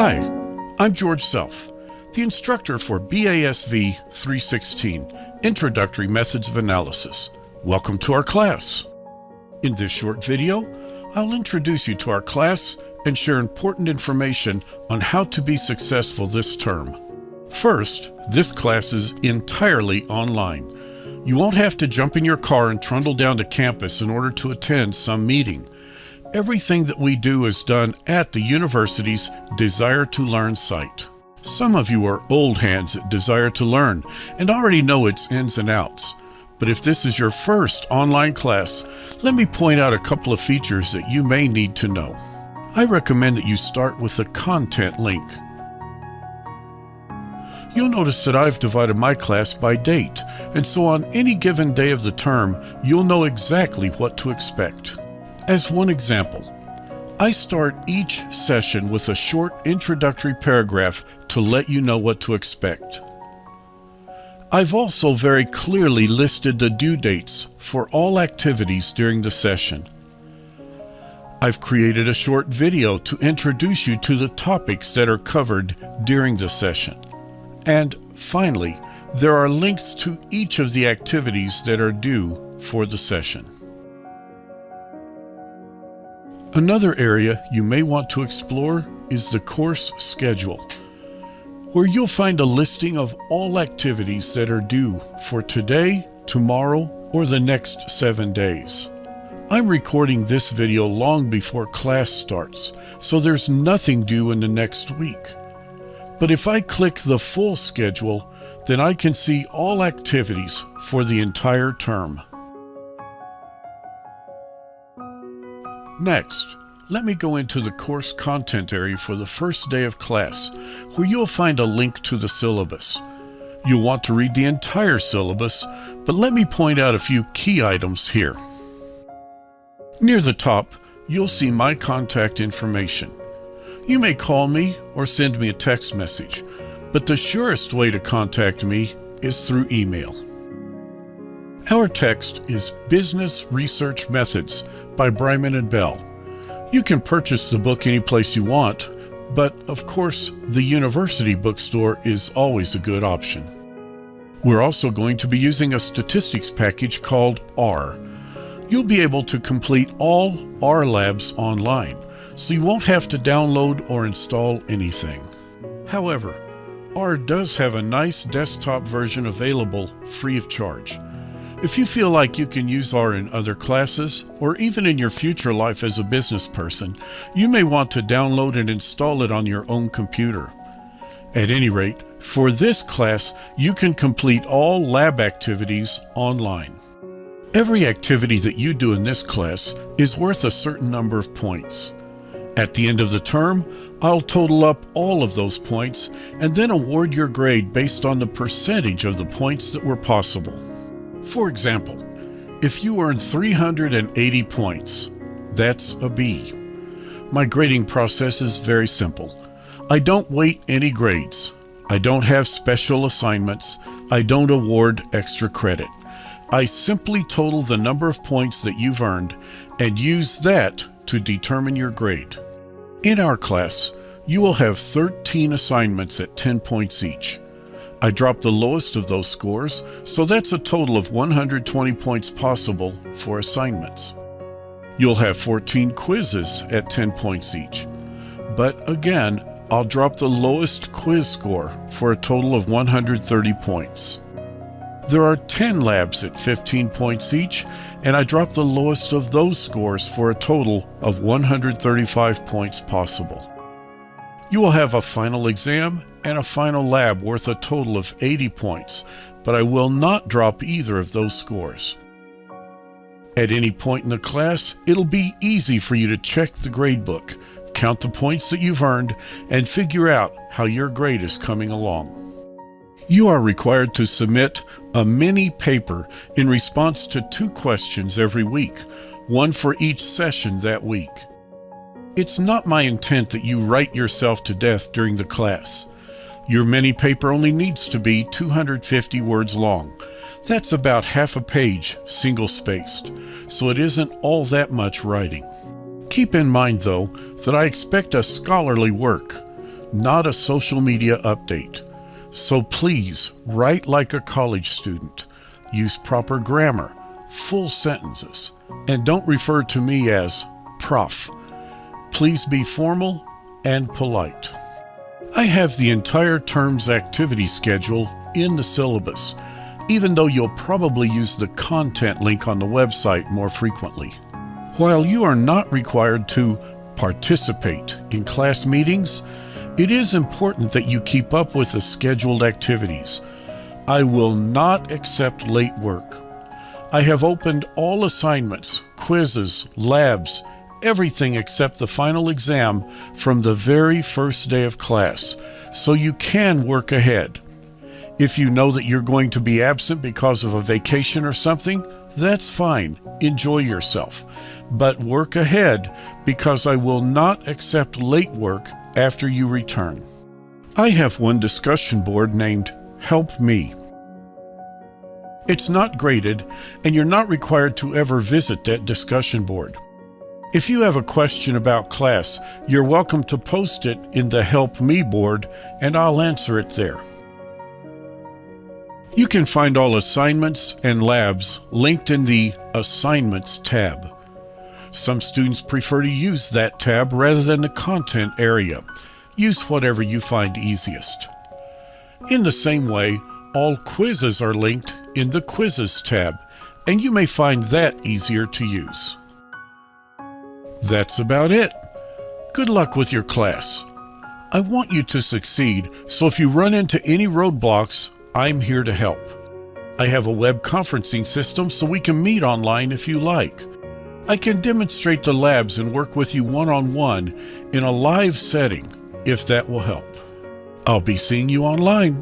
Hi, I'm George Self, the instructor for BASV 316, Introductory Methods of Analysis. Welcome to our class. In this short video, I'll introduce you to our class and share important information on how to be successful this term. First, this class is entirely online. You won't have to jump in your car and trundle down to campus in order to attend some meeting. Everything that we do is done at the university's Desire to Learn site. Some of you are old hands at Desire to Learn and already know its ins and outs. But if this is your first online class, let me point out a couple of features that you may need to know. I recommend that you start with the content link. You'll notice that I've divided my class by date, and so on any given day of the term, you'll know exactly what to expect. As one example, I start each session with a short introductory paragraph to let you know what to expect. I've also very clearly listed the due dates for all activities during the session. I've created a short video to introduce you to the topics that are covered during the session. And finally, there are links to each of the activities that are due for the session. Another area you may want to explore is the course schedule, where you'll find a listing of all activities that are due for today, tomorrow, or the next 7 days. I'm recording this video long before class starts, so there's nothing due in the next week. But if I click the full schedule, then I can see all activities for the entire term. Next, let me go into the course content area for the first day of class, where you'll find a link to the syllabus. You'll want to read the entire syllabus, but let me point out a few key items here. Near the top, you'll see my contact information. You may call me or send me a text message, but the surest way to contact me is through email. Our text is Business Research Methods by Bryman and Bell. You can purchase the book any place you want, but of course, the university bookstore is always a good option. We're also going to be using a statistics package called R. You'll be able to complete all R labs online, so you won't have to download or install anything. However, R does have a nice desktop version available free of charge. If you feel like you can use R in other classes, or even in your future life as a business person, you may want to download and install it on your own computer. At any rate, for this class, you can complete all lab activities online. Every activity that you do in this class is worth a certain number of points. At the end of the term, I'll total up all of those points and then award your grade based on the percentage of the points that were possible. For example, if you earn 380 points, that's a B. My grading process is very simple. I don't weight any grades. I don't have special assignments. I don't award extra credit. I simply total the number of points that you've earned and use that to determine your grade. In our class, you will have 13 assignments at 10 points each. I dropped the lowest of those scores, so that's a total of 120 points possible for assignments. You'll have 14 quizzes at 10 points each. But again, I'll drop the lowest quiz score for a total of 130 points. There are 10 labs at 15 points each, and I dropped the lowest of those scores for a total of 135 points possible. You will have a final exam and a final lab worth a total of 80 points, but I will not drop either of those scores. At any point in the class, it'll be easy for you to check the gradebook, count the points that you've earned, and figure out how your grade is coming along. You are required to submit a mini paper in response to 2 questions every week, one for each session that week. It's not my intent that you write yourself to death during the class. Your mini paper only needs to be 250 words long. That's about half a page, single-spaced, so it isn't all that much writing. Keep in mind, though, that I expect a scholarly work. not a social media update. So please write like a college student. Use proper grammar, full sentences, and don't refer to me as Prof. Please be formal and polite. I have the entire term's activity schedule in the syllabus, even though you'll probably use the content link on the website more frequently. While you are not required to participate in class meetings, it is important that you keep up with the scheduled activities. I will not accept late work. I have opened all assignments, quizzes, labs, everything except the final exam from the very first day of class, so you can work ahead. If you know that you're going to be absent because of a vacation or something, that's fine. Enjoy yourself. But work ahead, because I will not accept late work after you return. I have one discussion board named Help Me. It's not graded, and you're not required to ever visit that discussion board. If you have a question about class, you're welcome to post it in the Help Me board, and I'll answer it there. You can find all assignments and labs linked in the Assignments tab. Some students prefer to use that tab rather than the Content area. Use whatever you find easiest. In the same way, all quizzes are linked in the Quizzes tab, and you may find that easier to use. That's about it. Good luck with your class. I want you to succeed, so if you run into any roadblocks, I'm here to help. I have a web conferencing system so we can meet online if you like. I can demonstrate the labs and work with you one-on-one in a live setting if that will help. I'll be seeing you online.